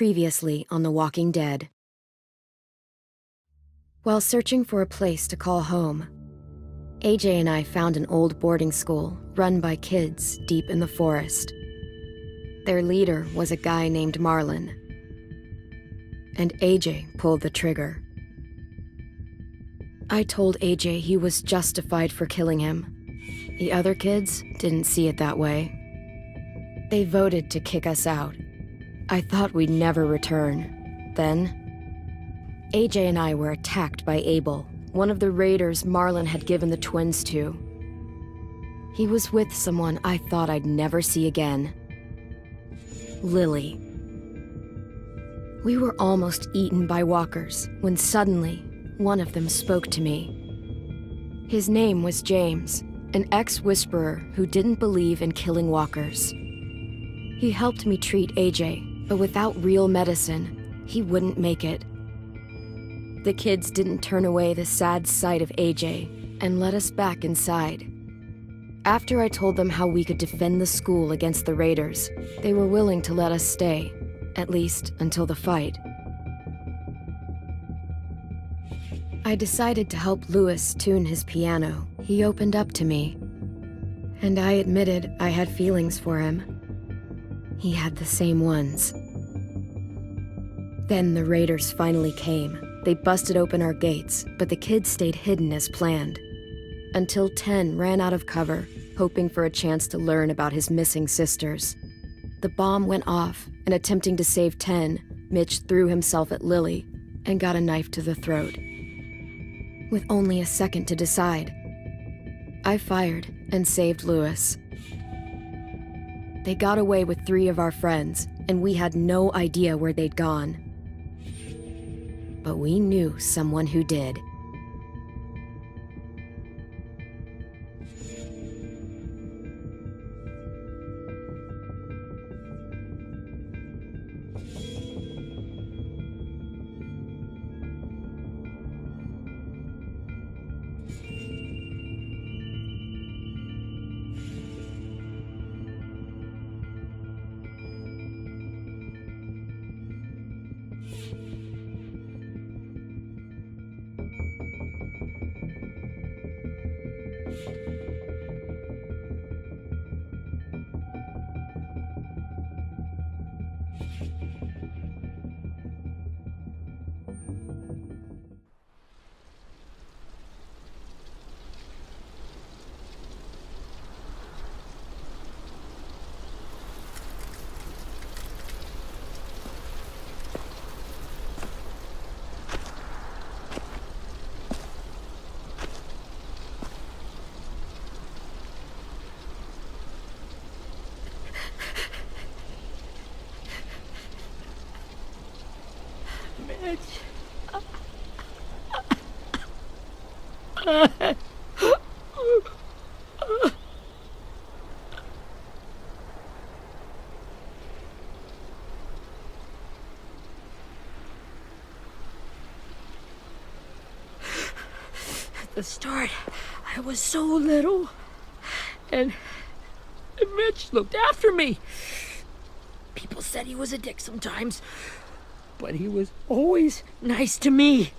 Previously on The Walking Dead. While searching for a place to call home, AJ and I found an old boarding school run by kids deep in the forest. Their leader was a guy named Marlon, and AJ pulled the trigger. I told AJ he was justified for killing him. The other kids didn't see it that way. They voted to kick us out. I thought we'd never return. Then, AJ and I were attacked by Abel, one of the raiders Marlon had given the twins to. He was with someone I thought I'd never see again. Lily. We were almost eaten by walkers when suddenly one of them spoke to me. His name was James, an ex-whisperer who didn't believe in killing walkers. He helped me treat AJ, but without real medicine, he wouldn't make it. The kids didn't turn away the sad sight of AJ and let us back inside. After I told them how we could defend the school against the raiders, they were willing to let us stay, at least until the fight. I decided to help Louis tune his piano. He opened up to me, and I admitted I had feelings for him. He had the same ones. Then the raiders finally came. They busted open our gates, but the kids stayed hidden as planned. Until 10 ran out of cover, hoping for a chance to learn about his missing sisters. The bomb went off, and attempting to save 10, Mitch threw himself at Lily and got a knife to the throat. With only a second to decide, I fired and saved Louis. They got away with 3 of our friends, and we had no idea where they'd gone. But we knew someone who did. At the start, I was so little, and Mitch looked after me. People said he was a dick sometimes, but he was always nice to me.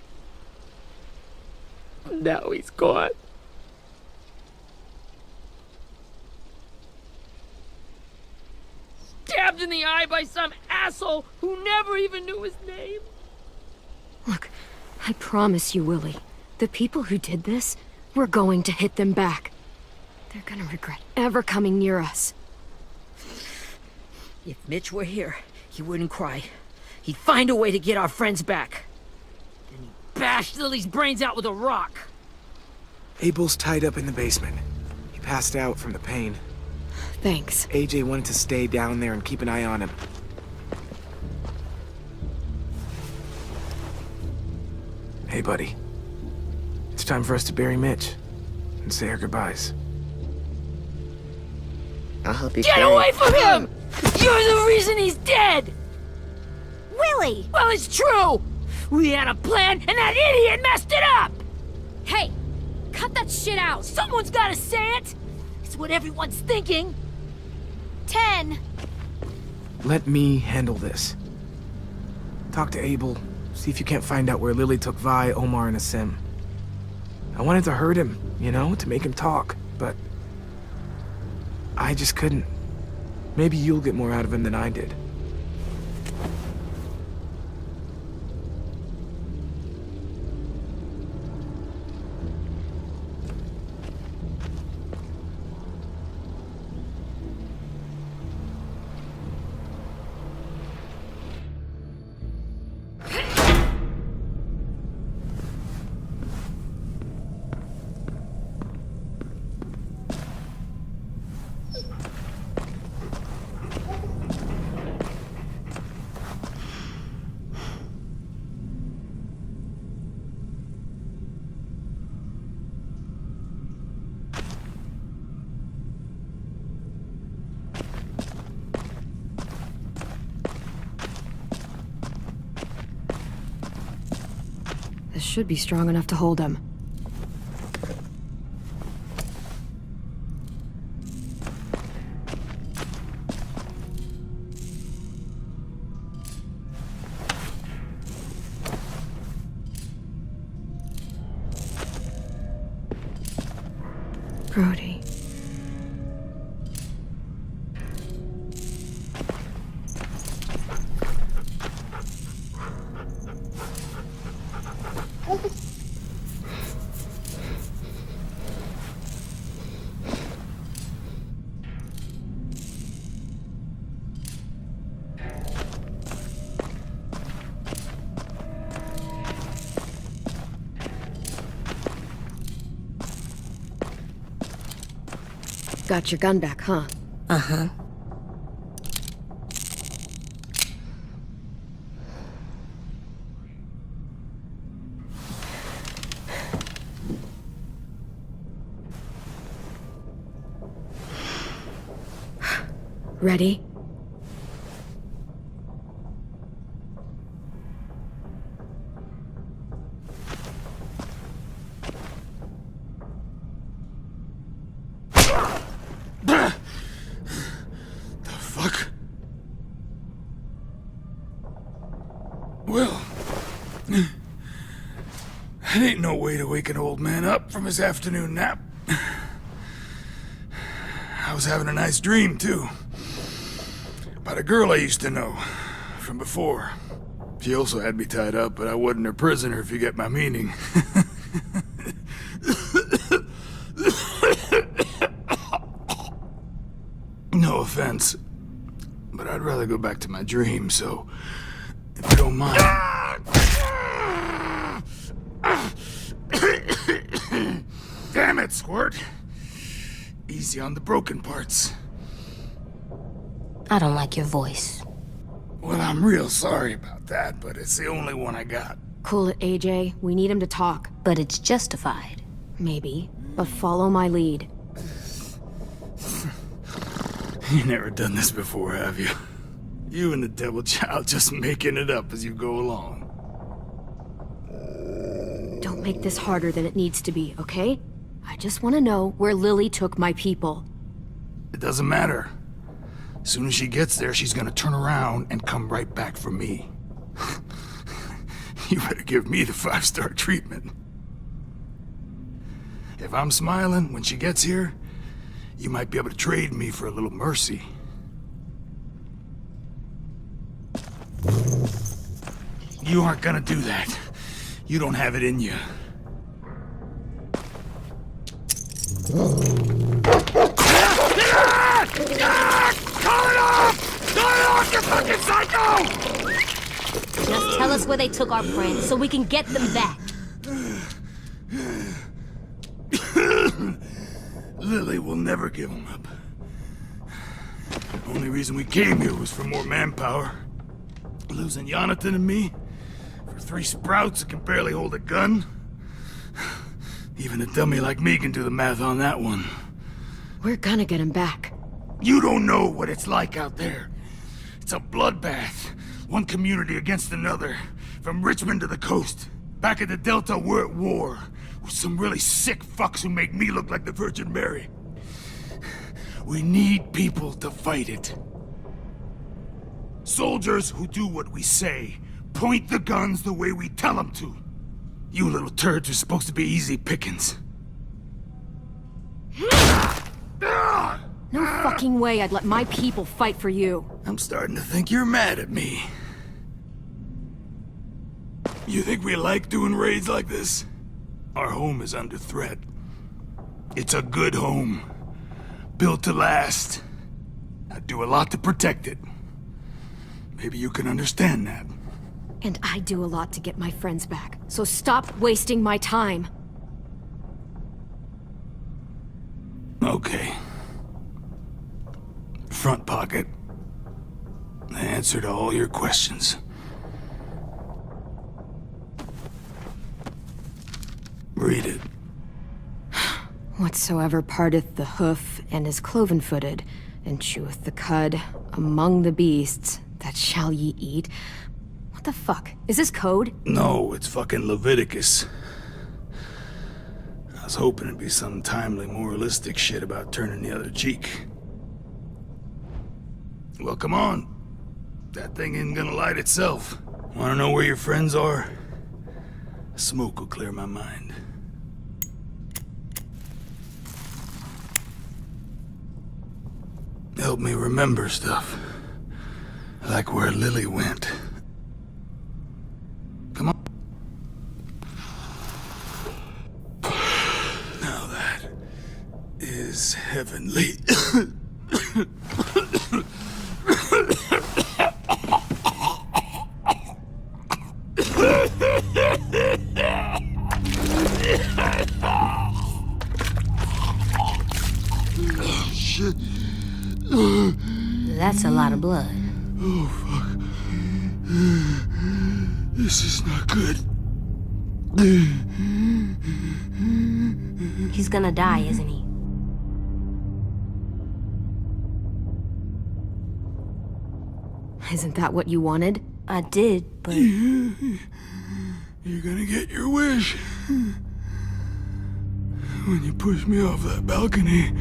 Now he's gone. Stabbed in the eye by some asshole who never even knew his name. Look, I promise you, Willie, the people who did this, we're going to hit them back. They're gonna regret ever coming near us. If Mitch were here, he wouldn't cry. He'd find a way to get our friends back. Then he'd bash Lily's brains out with a rock. Abel's tied up in the basement. He passed out from the pain. Thanks. AJ wanted to stay down there and keep an eye on him. Hey, buddy. It's time for us to bury Mitch and say our goodbyes. I'll help you Get carry away from him! You're the reason he's dead! Willie! Well, it's true! We had a plan, and that idiot messed it up! Hey! Cut that shit out! Someone's gotta say it! It's what everyone's thinking! 10! Let me handle this. Talk to Abel. See if you can't find out where Lily took Vi, Omar, and Asim. I wanted to hurt him, you know, to make him talk, but I just couldn't. Maybe you'll get more out of him than I did. This should be strong enough to hold him. Brody. Got your gun back, huh? Uh-huh. Ready? Well, that ain't no way to wake an old man up from his afternoon nap. I was having a nice dream, too. About a girl I used to know from before. She also had me tied up, but I wasn't her prisoner, if you get my meaning. No offense, but I'd rather go back to my dream, so if you don't mind. Damn it, Squirt. Easy on the broken parts. I don't like your voice. Well, I'm real sorry about that, but it's the only one I got. Cool it, AJ. We need him to talk. But it's justified. Maybe. But follow my lead. You never done this before, have you? You and the devil child just making it up as you go along. Don't make this harder than it needs to be, okay? I just want to know where Lily took my people. It doesn't matter. As soon as she gets there, she's gonna turn around and come right back for me. You better give me the 5-star treatment. If I'm smiling when she gets here, you might be able to trade me for a little mercy. You aren't gonna do that. You don't have it in you. Call it off! Call it off, you fucking psycho! Just tell us where they took our friends so we can get them back. Lily will never give them up. Only reason we came here was for more manpower. Losing Jonathan and me for 3 sprouts that can barely hold a gun. Even a dummy like me can do the math on that one. We're gonna get him back. You don't know what it's like out there. It's a bloodbath. One community against another. From Richmond to the coast. Back at the Delta, we're at war. With some really sick fucks who make me look like the Virgin Mary. We need people to fight it. Soldiers who do what we say. point the guns the way we tell them to. You little turds are supposed to be easy pickings. No fucking way I'd let my people fight for you. I'm starting to think you're mad at me. You think we like doing raids like this? Our home is under threat. It's a good home. Built to last. I'd do a lot to protect it. Maybe you can understand that. And I do a lot to get my friends back. So stop wasting my time. Okay. Front pocket. The answer to all your questions. Read it. Whatsoever parteth the hoof and is cloven-footed, and cheweth the cud among the beasts, that shall ye eat. What the fuck? Is this code? No, it's fucking Leviticus. I was hoping it'd be some timely, moralistic shit about turning the other cheek. Well, come on. That thing isn't gonna light itself. Wanna know where your friends are? Smoke will clear my mind. Help me remember stuff. Like where Lily went. Come on. Now that is heavenly. Shit. That's a lot of blood. Oh, fuck. This is not good. He's gonna die, isn't he? Isn't that what you wanted? I did, but... You're gonna get your wish. When you pushed me off that balcony,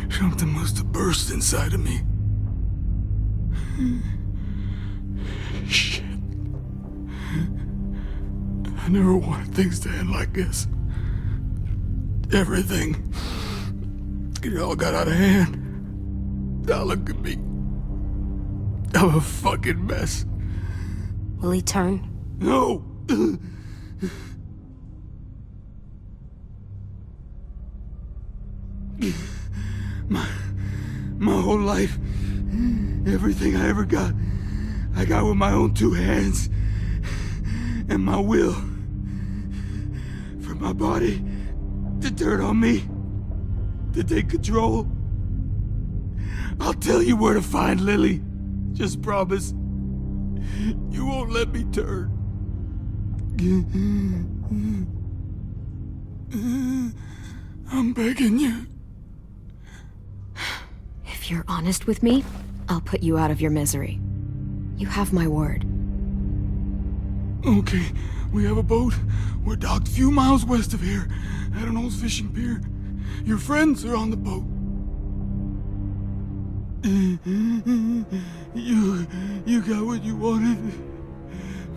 something must have burst inside of me. Shit. I never wanted things to end like this. Everything. It all got out of hand. Now look at me. I'm a fucking mess. Will he turn? No! My whole life, everything I ever got, I got with my own two hands and my will. For my body to turn on me, to take control. I'll tell you where to find Lily. Just promise. You won't let me turn. I'm begging you. If you're honest with me, I'll put you out of your misery. You have my word. Okay, we have a boat. We're docked a few miles west of here, at an old fishing pier. Your friends are on the boat. You got what you wanted.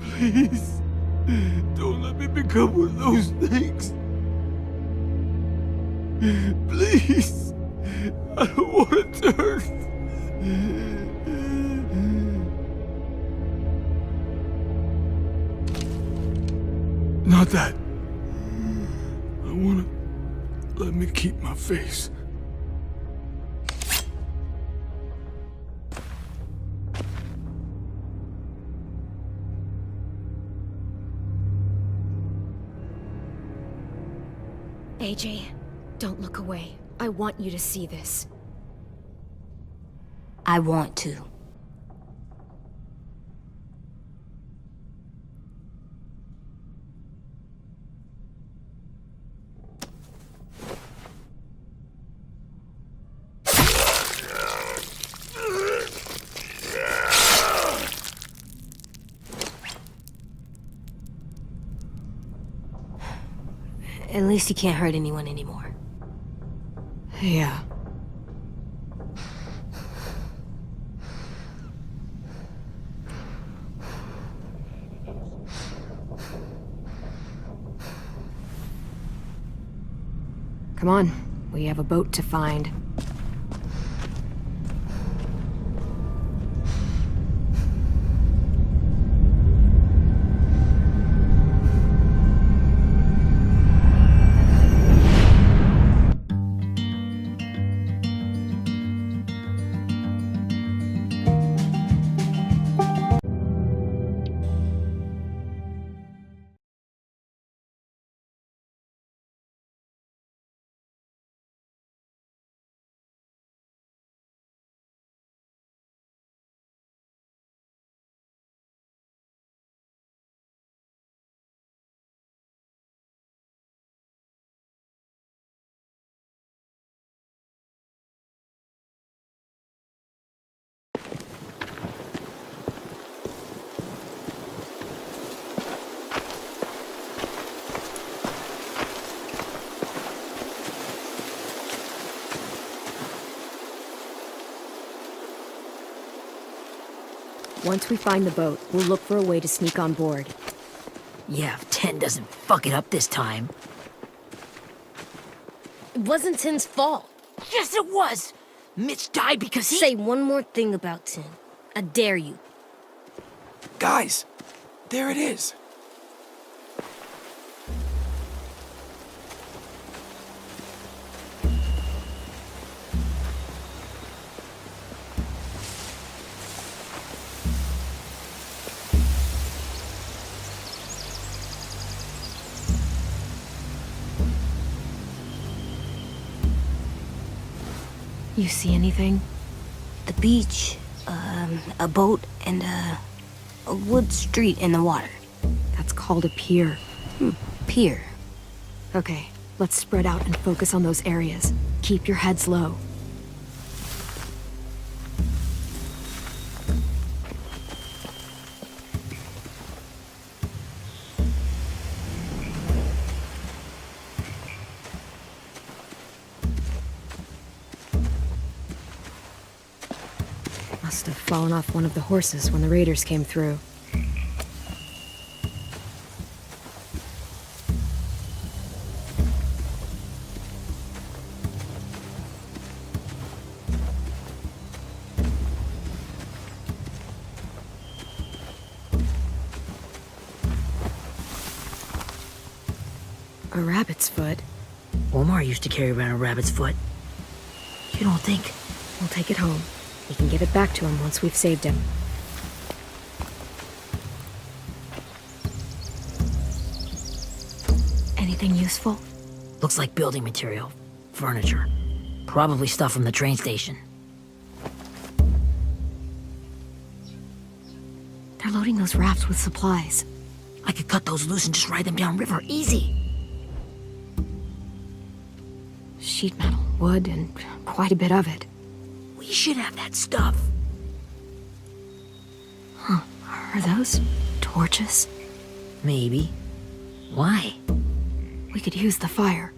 Please, don't let me become one of those things. Please, I don't want to turn. Not that. I want to let me keep my face. AJ, don't look away. I want you to see this. I want to. At least he can't hurt anyone anymore. Yeah. Come on, we have a boat to find. Once we find the boat, we'll look for a way to sneak on board. Yeah, if 10 doesn't fuck it up this time. It wasn't Tin's fault. Yes, it was! Mitch died because he... Say one more thing about Tin. I dare you. Guys, there it is. You see anything? The beach, a boat, and a wood street in the water. That's called a pier. Pier. Okay, let's spread out and focus on those areas. Keep your heads low. Must have fallen off one of the horses when the raiders came through. A rabbit's foot? Omar used to carry around a rabbit's foot. You don't think... We'll take it home. We can give it back to him once we've saved him. Anything useful? Looks like building material. Furniture. Probably stuff from the train station. They're loading those rafts with supplies. I could cut those loose and just ride them downriver. Easy. Sheet metal, wood, and quite a bit of it. We should have that stuff. Are those torches? Maybe. Why? We could use the fire.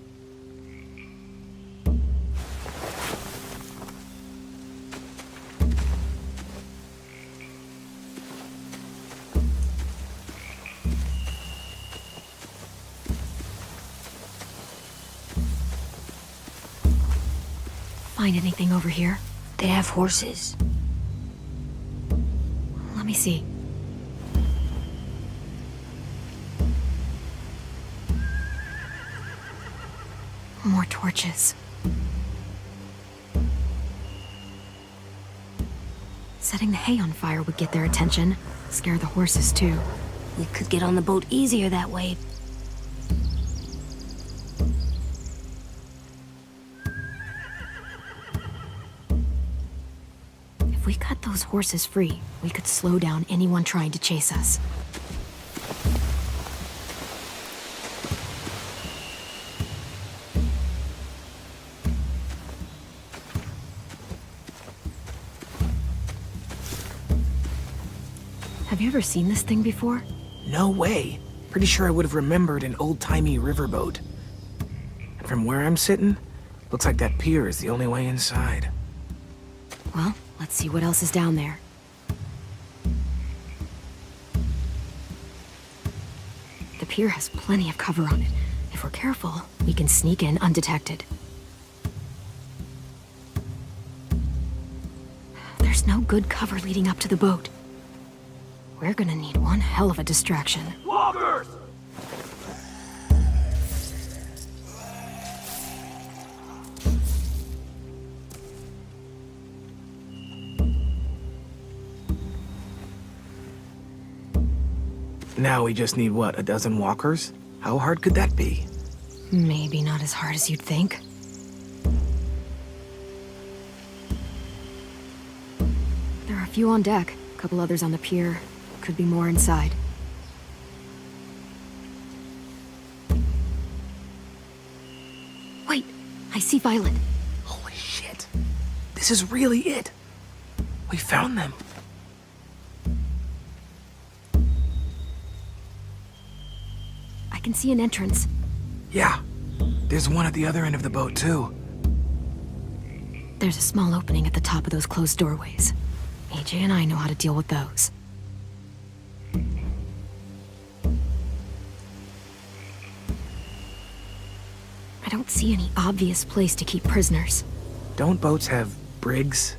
Find anything over here? They have horses. Let me see. More torches. Setting the hay on fire would get their attention. Scare the horses, too. We could get on the boat easier that way. If we cut those horses free, we could slow down anyone trying to chase us. Have you ever seen this thing before? No way. Pretty sure I would have remembered an old-timey riverboat. And from where I'm sitting, looks like that pier is the only way inside. Well, let's see what else is down there. The pier has plenty of cover on it. If we're careful, we can sneak in undetected. There's no good cover leading up to the boat. We're gonna need one hell of a distraction. Walkers! Now we just need, what, a dozen walkers? How hard could that be? Maybe not as hard as you'd think. There are a few on deck, a couple others on the pier. Could be more inside. Wait, I see Violet. Holy shit. This is really it. We found them. I can see an entrance. Yeah. There's one at the other end of the boat, too. There's a small opening at the top of those closed doorways. AJ and I know how to deal with those. I don't see any obvious place to keep prisoners. Don't boats have brigs?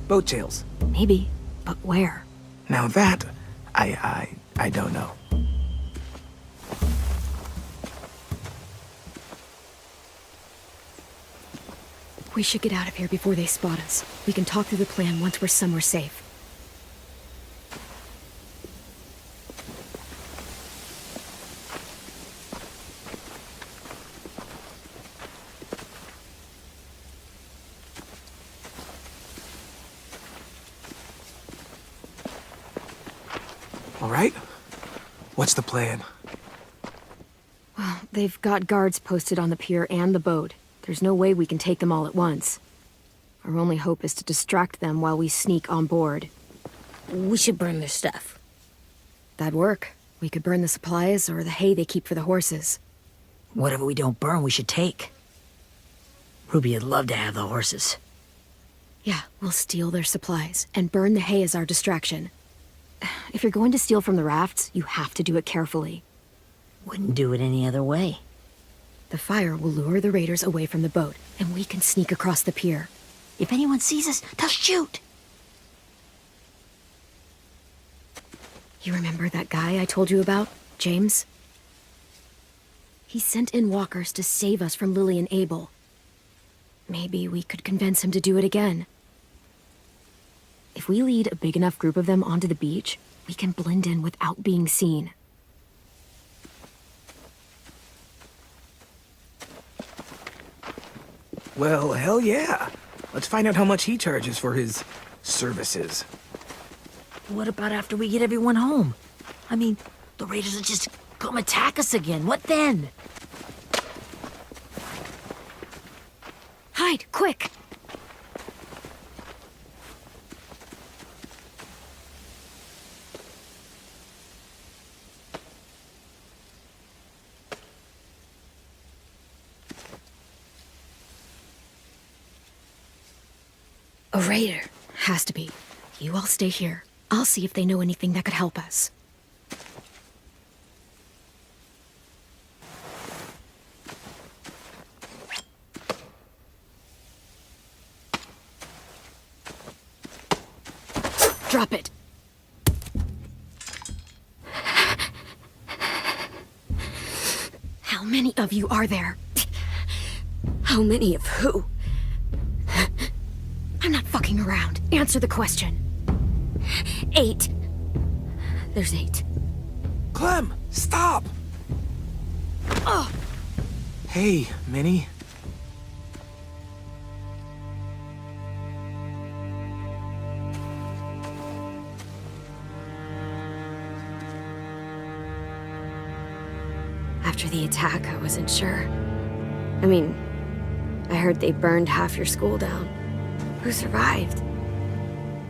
Boat jails. Maybe, but where? Now that, I don't know. We should get out of here before they spot us. We can talk through the plan once we're somewhere safe. All right? What's the plan? Well, they've got guards posted on the pier and the boat. There's no way we can take them all at once. Our only hope is to distract them while we sneak on board. We should burn their stuff. That'd work. We could burn the supplies or the hay they keep for the horses. Whatever we don't burn, we should take. Ruby would love to have the horses. Yeah, we'll steal their supplies and burn the hay as our distraction. If you're going to steal from the rafts, you have to do it carefully. Wouldn't do it any other way. The fire will lure the raiders away from the boat, and we can sneak across the pier. If anyone sees us, they'll shoot. You remember that guy I told you about, James? He sent in walkers to save us from Lily and Abel. Maybe we could convince him to do it again. If we lead a big enough group of them onto the beach, we can blend in without being seen. Well, hell yeah. Let's find out how much he charges for his services. What about after we get everyone home? I mean, the raiders will just come attack us again. What then? Hide, quick! A raider. Has to be. You all stay here. I'll see if they know anything that could help us. Drop it. How many of you are there? How many of who? I'm not fucking around. Answer the question. 8. There's 8. Clem, stop! Oh! Hey, Minnie. After the attack, I wasn't sure. I mean, I heard they burned half your school down. Who survived?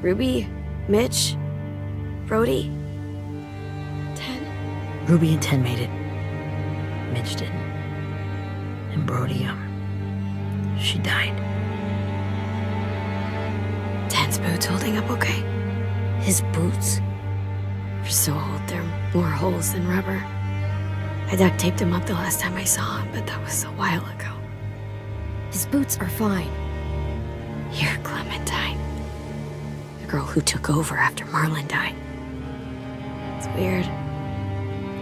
Ruby? Mitch? Brody? 10? Ruby and 10 made it. Mitch didn't. And Brody, she died. 10's boots holding up okay? His boots? They're so old, they're more holes than rubber. I I duct taped him up the last time I saw him, but that was a while ago. His boots are fine. You're Clementine. The girl who took over after Marlon died. It's weird.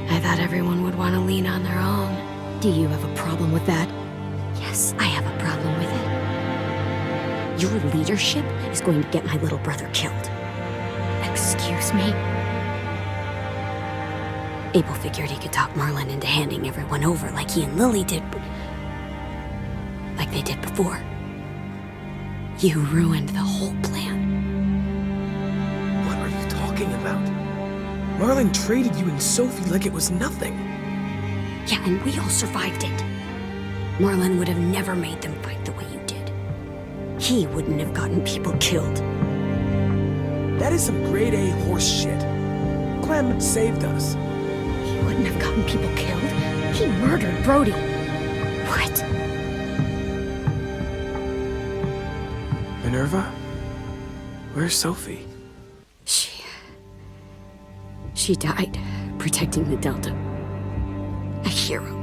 I thought everyone would want to lean on their own. Do you have a problem with that? Yes, I have a problem with it. Your leadership is going to get my little brother killed. Excuse me? Abel figured he could talk Marlon into handing everyone over like he and Lily did, like they did before. You ruined the whole plan. What are you talking about? Marlon traded you and Sophie like it was nothing. Yeah, and we all survived it. Marlon would have never made them fight the way you did. He wouldn't have gotten people killed. That is some grade A horse shit. Clem saved us. He wouldn't have gotten people killed. He murdered Brody. What? Minerva? Where's Sophie? She died protecting the Delta. A hero.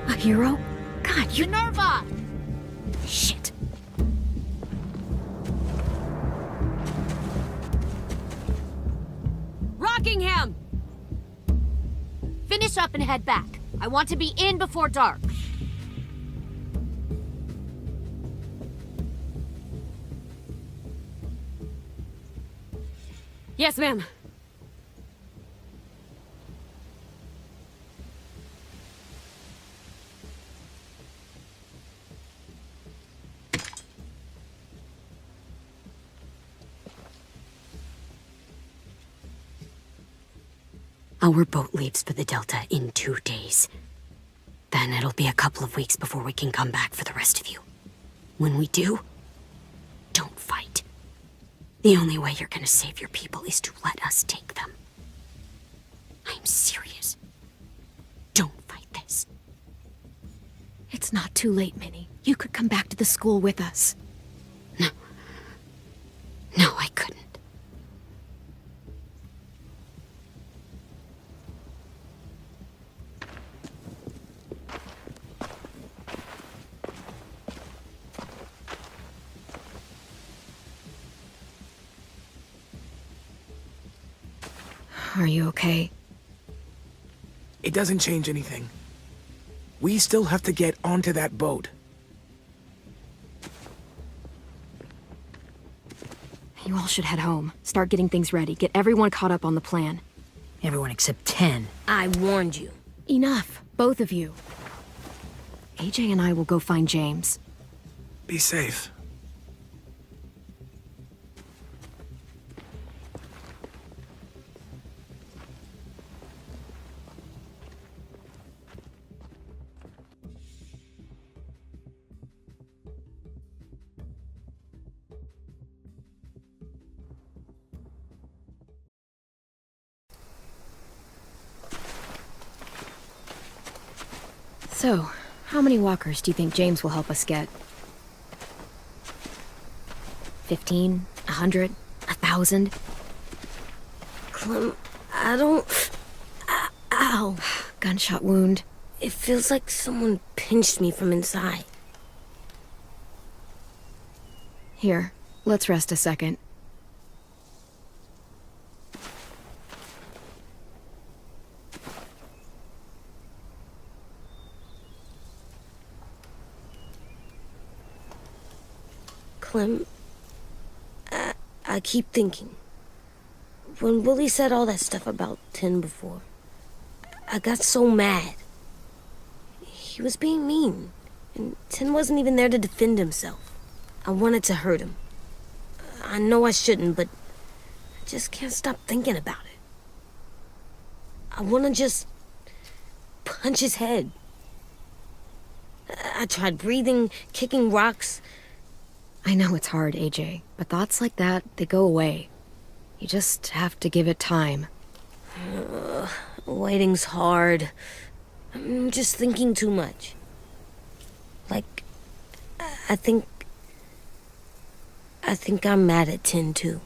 A hero? God, you... Minerva! Shit. Rockingham! Finish up and head back. I want to be in before dark. Yes, ma'am. Our boat leaves for the Delta in 2 days. Then it'll be a couple of weeks before we can come back for the rest of you. When we do, don't fight. The only way you're gonna save your people is to let us take them. I'm serious. Don't fight this. It's not too late, Minnie. You could come back to the school with us. No. No, I couldn't. Are you okay? It doesn't change anything. We still have to get onto that boat. You all should head home. Start getting things ready. Get everyone caught up on the plan. Everyone except 10. I warned you. Enough, both of you. AJ and I will go find James. Be safe. So, how many walkers do you think James will help us get? 15? 100? 1,000? Clem, I don't... Ow. Gunshot wound. It feels like someone pinched me from inside. Here, let's rest a second. Clem, I keep thinking. When Willie said all that stuff about 10 before, I got so mad. He was being mean, and 10 wasn't even there to defend himself. I wanted to hurt him. I know I shouldn't, but I just can't stop thinking about it. I want to just punch his head. I tried breathing, kicking rocks. I know it's hard, AJ, but thoughts like that, they go away. You just have to give it time. Waiting's hard. I'm just thinking too much. Like, I think I'm mad at 10 too.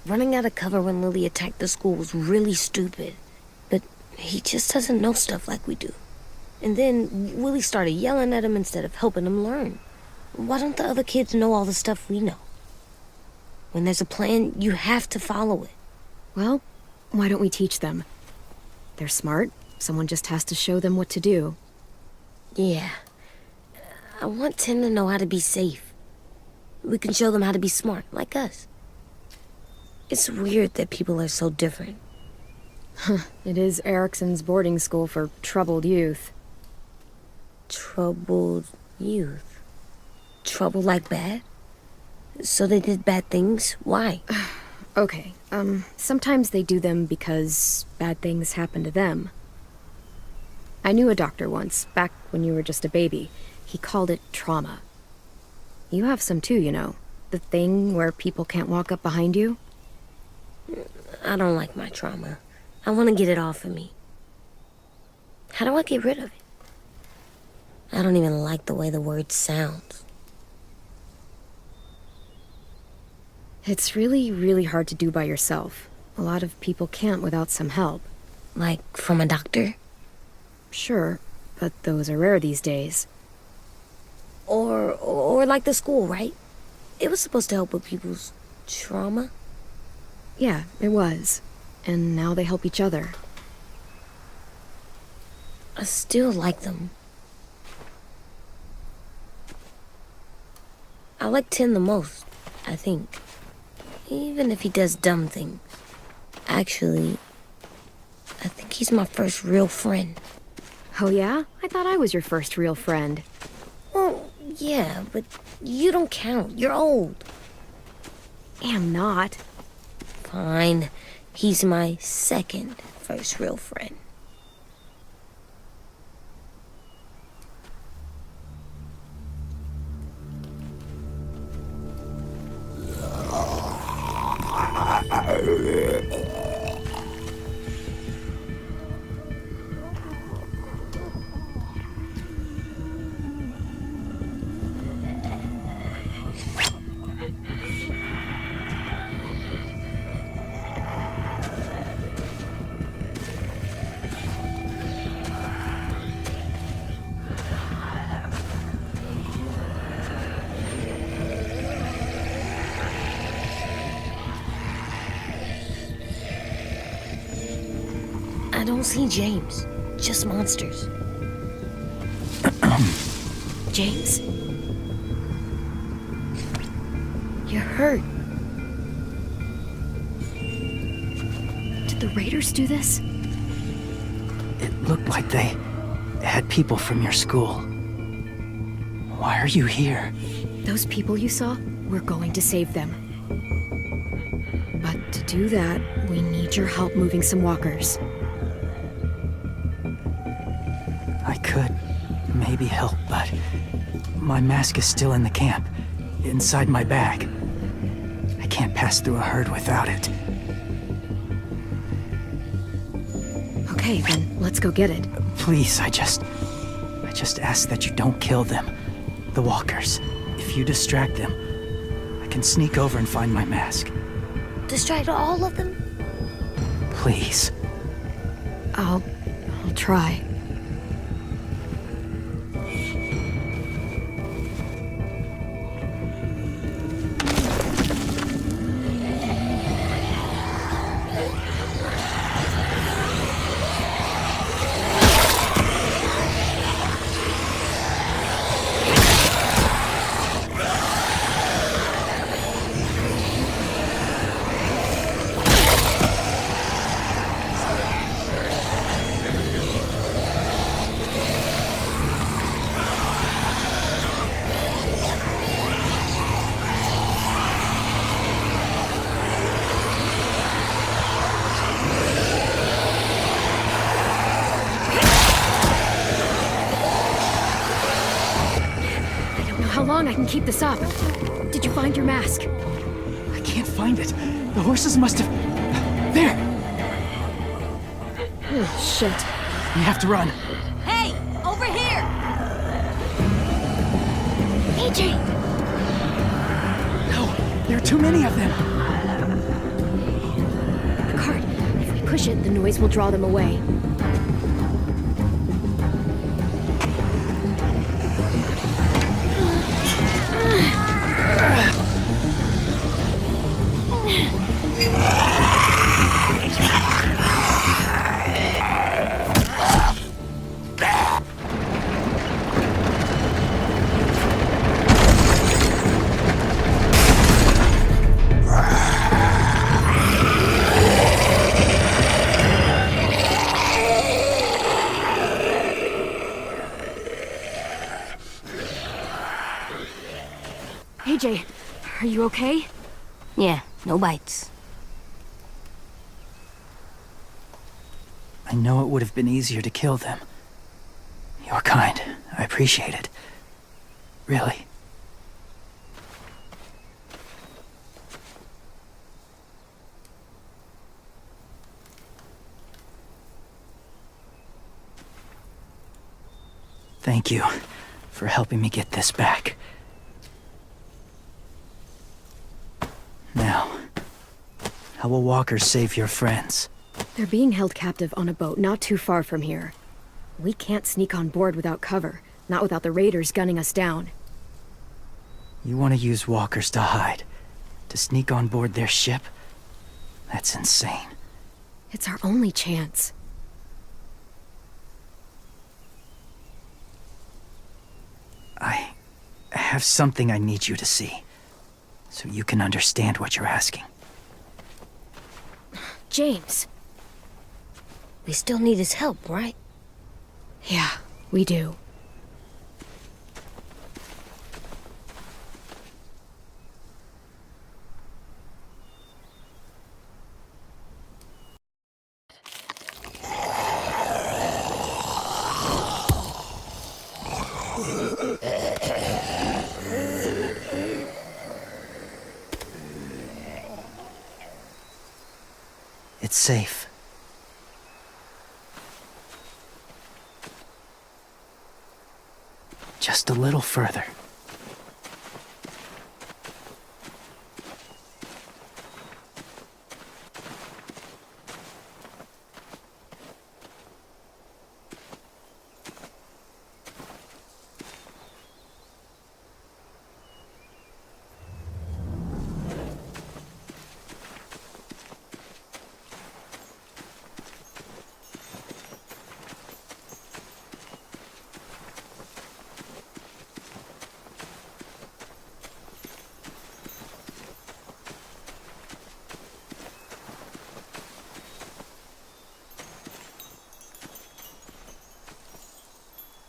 Running out of cover when Lily attacked the school was really stupid. But he just doesn't know stuff like we do. And then Willie started yelling at him instead of helping him learn. Why don't the other kids know all the stuff we know? When there's a plan, you have to follow it. Well, why don't we teach them? They're smart. Someone just has to show them what to do. Yeah. I want Tim to know how to be safe. We can show them how to be smart, like us. It's weird that people are so different. It is Erickson's boarding school for troubled youth. Troubled youth? Trouble like bad? So they did bad things? Why? Okay, sometimes they do them because bad things happen to them. I knew a doctor once, back when you were just a baby. He called it trauma. You have some too, you know. The thing where people can't walk up behind you. I don't like my trauma. I want to get it off of me. How do I get rid of it? I don't even like the way the word sounds. It's really, really hard to do by yourself. A lot of people can't without some help. Like from a doctor? Sure, but those are rare these days. Or like the school, right? It was supposed to help with people's trauma. Yeah, it was. And now they help each other. I still like them. I like Tim the most, I think. Even if he does dumb things. Actually, I think he's my first real friend. Oh yeah? I thought I was your first real friend. Well, yeah, but you don't count. You're old. Am not. Fine. He's my second first real friend. I don't see James. Just monsters. James? You're hurt. Did the Raiders do this? It looked like they had people from your school. Why are you here? Those people you saw? We're going to save them. But to do that, we need your help moving some walkers. I could maybe help, but my mask is still in the camp, inside my bag. I can't pass through a herd without it. Okay, then let's go get it. Please, I just ask that you don't kill them. The walkers. If you distract them, I can sneak over and find my mask. Distract all of them? Please. I'll try. How long I can keep this up? Did you find your mask? I can't find it. The horses must have... There! Oh, shit. We have to run. Hey, over here! AJ! No, there are too many of them. push it, the noise will draw them away. AJ, are you okay? Yeah, no bites. I know it would have been easier to kill them. You're kind. I appreciate it. Really. Thank you for helping me get this back. Now, how will walkers save your friends? They're being held captive on a boat not too far from here. We can't sneak on board without cover, not without the raiders gunning us down. You want to use walkers to hide? To sneak on board their ship? That's insane. It's our only chance. I have something I need you to see, so you can understand what you're asking. James. We still need his help, right? Yeah, we do. It's safe. Just a little further.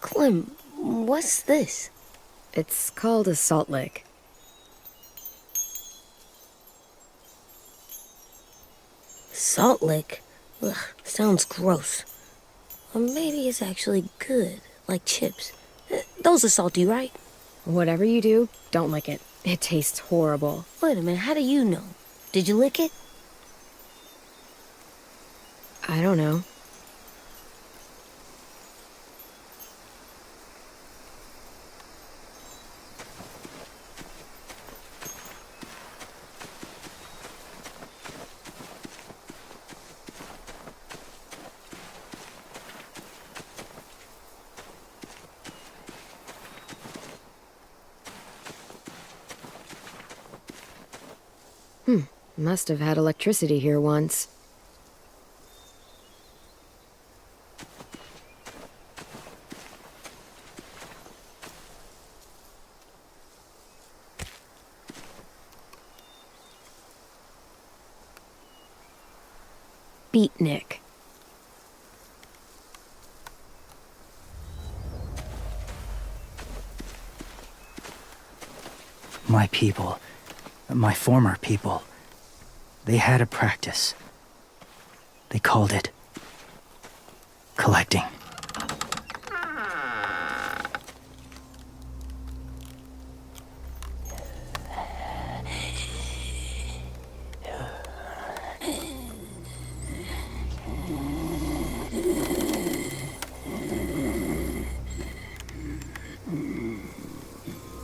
Clem, what's this? It's called a salt lick. Salt lick? Ugh, sounds gross. Or maybe it's actually good, like chips. Those are salty, right? Whatever you do, don't lick it. It tastes horrible. Wait a minute, how do you know? Did you lick it? I don't know. Must have had electricity here once. Beatnik. My people, my former people, they had a practice. They called it collecting.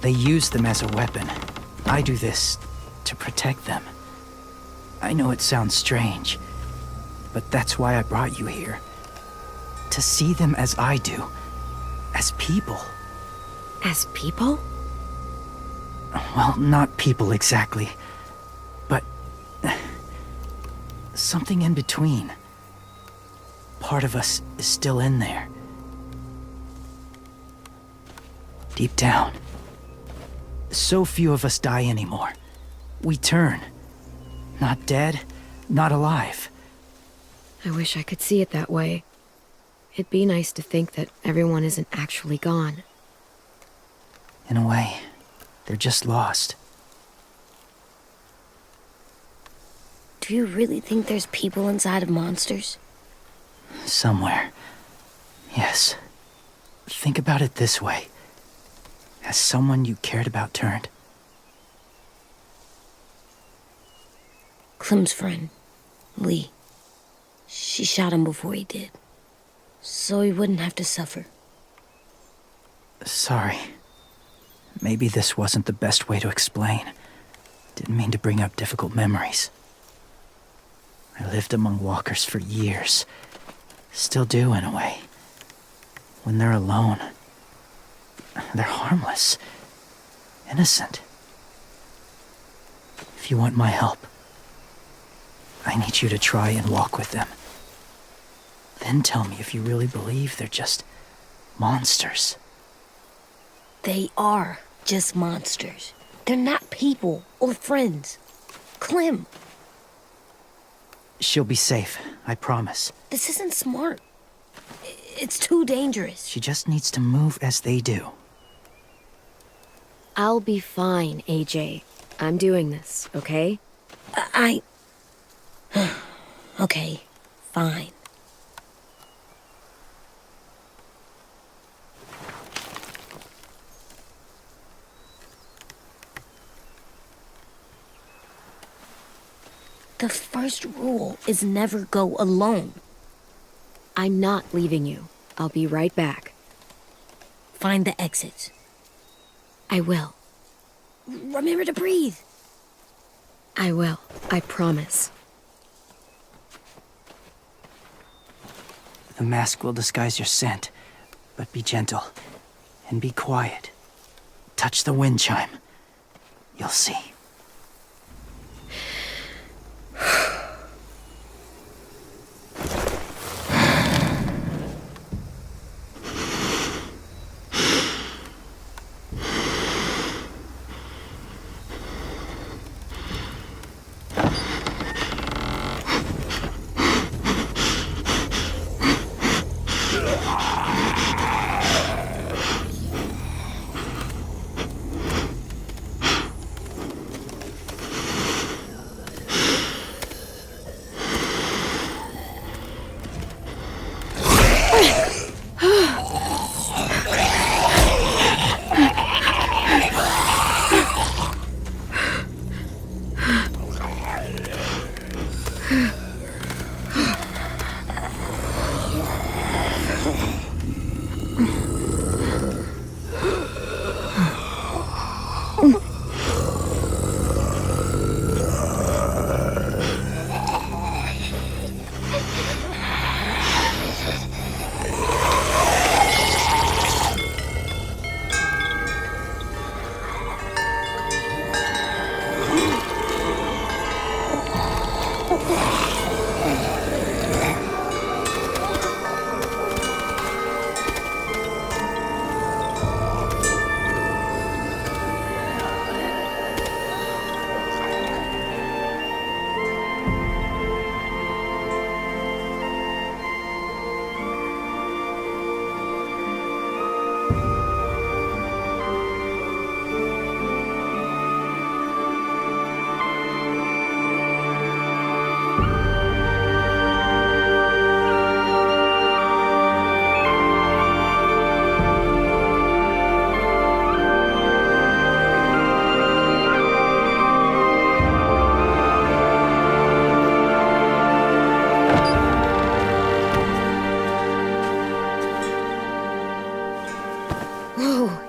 They use them as a weapon. I do this to protect them. I know it sounds strange, but that's why I brought you here. To see them as I do. As people. As people? Well, not people exactly, but something in between. Part of us is still in there. Deep down. So few of us die anymore. We turn. Not dead, not alive. I wish I could see it that way. It'd be nice to think that everyone isn't actually gone. In a way, they're just lost. Do you really think there's people inside of monsters? Somewhere. Yes. Think about it this way. Has someone you cared about turned? Clem's friend, Lee. She shot him before he did. So he wouldn't have to suffer. Sorry. Maybe this wasn't the best way to explain. Didn't mean to bring up difficult memories. I lived among walkers for years. Still do, in a way. When they're alone, they're harmless. Innocent. If you want my help, I need you to try and walk with them. Then tell me if you really believe they're just monsters. They are just monsters. They're not people or friends. Clem, She'll be safe, I promise. this isn't smart. It's too dangerous. She just needs to move as they do. I'll be fine, AJ. I'm doing this, okay? I... Okay, fine. The first rule is never go alone. I'm not leaving you. I'll be right back. Find the exits. I will. Remember to breathe. I will. I promise. The mask will disguise your scent, but be gentle and be quiet. Touch the wind chime. You'll see.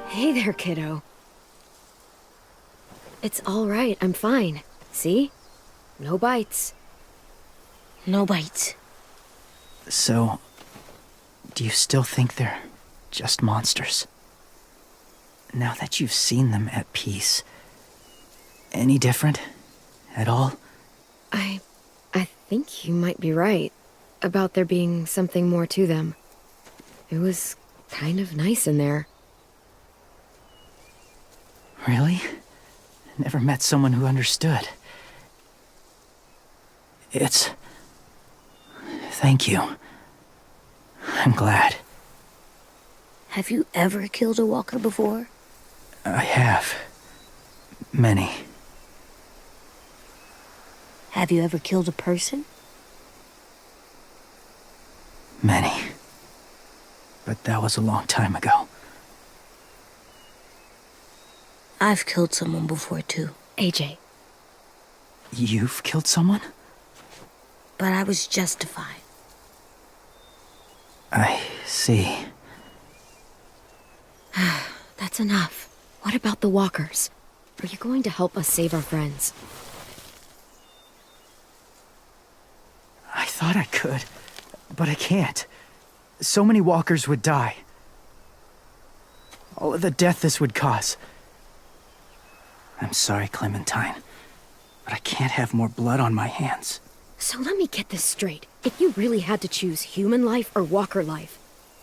Hey there, kiddo. It's all right. I'm fine. See? No bites. No bites. So, do you still think they're just monsters? Now that you've seen them at peace, any different at all? I think you might be right about there being something more to them. It was kind of nice in there. Really? Never met someone who understood. Thank you. I'm glad. Have you ever killed a walker before? I have. Many. Have you ever killed a person? Many. But that was a long time ago. I've killed someone before, too. AJ. You've killed someone? But I was justified. I see. That's enough. What about the walkers? Are you going to help us save our friends? I thought I could, but I can't. So many walkers would die. All of the death this would cause. I'm sorry, Clementine, but I can't have more blood on my hands. So let me get this straight. If you really had to choose human life or walker life,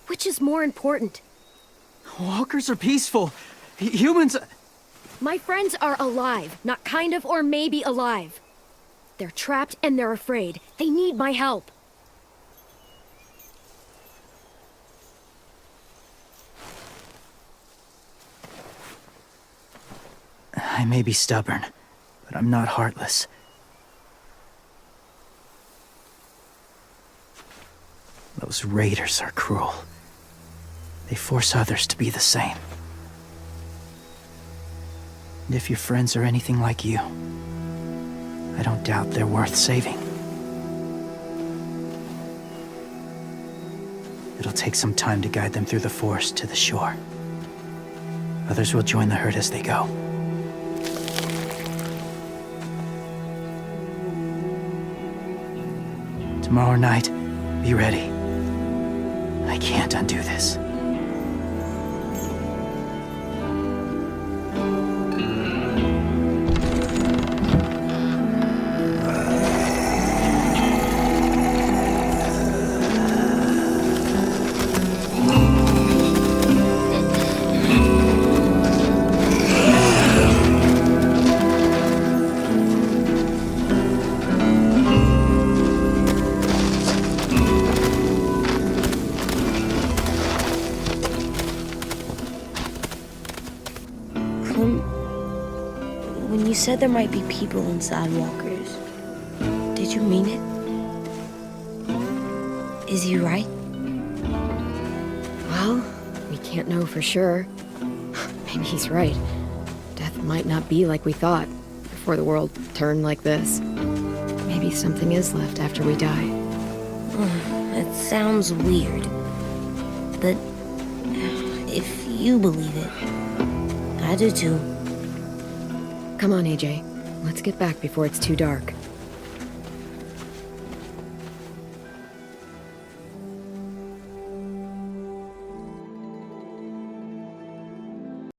which is more important? Walkers are peaceful. Humans... My friends are alive, not kind of or maybe alive. They're trapped and they're afraid. They need my help. I may be stubborn, but I'm not heartless. Those raiders are cruel. They force others to be the same. And if your friends are anything like you, I don't doubt they're worth saving. It'll take some time to guide them through the forest to the shore. Others will join the herd as they go. Tomorrow night, be ready. I can't undo this. When you said there might be people inside walkers, did you mean it? Is he right? Well, we can't know for sure. Maybe he's right. Death might not be like we thought before the world turned like this. Maybe something is left after we die. It sounds weird, but if you believe it, I do too. Come on, AJ. Let's get back before it's too dark.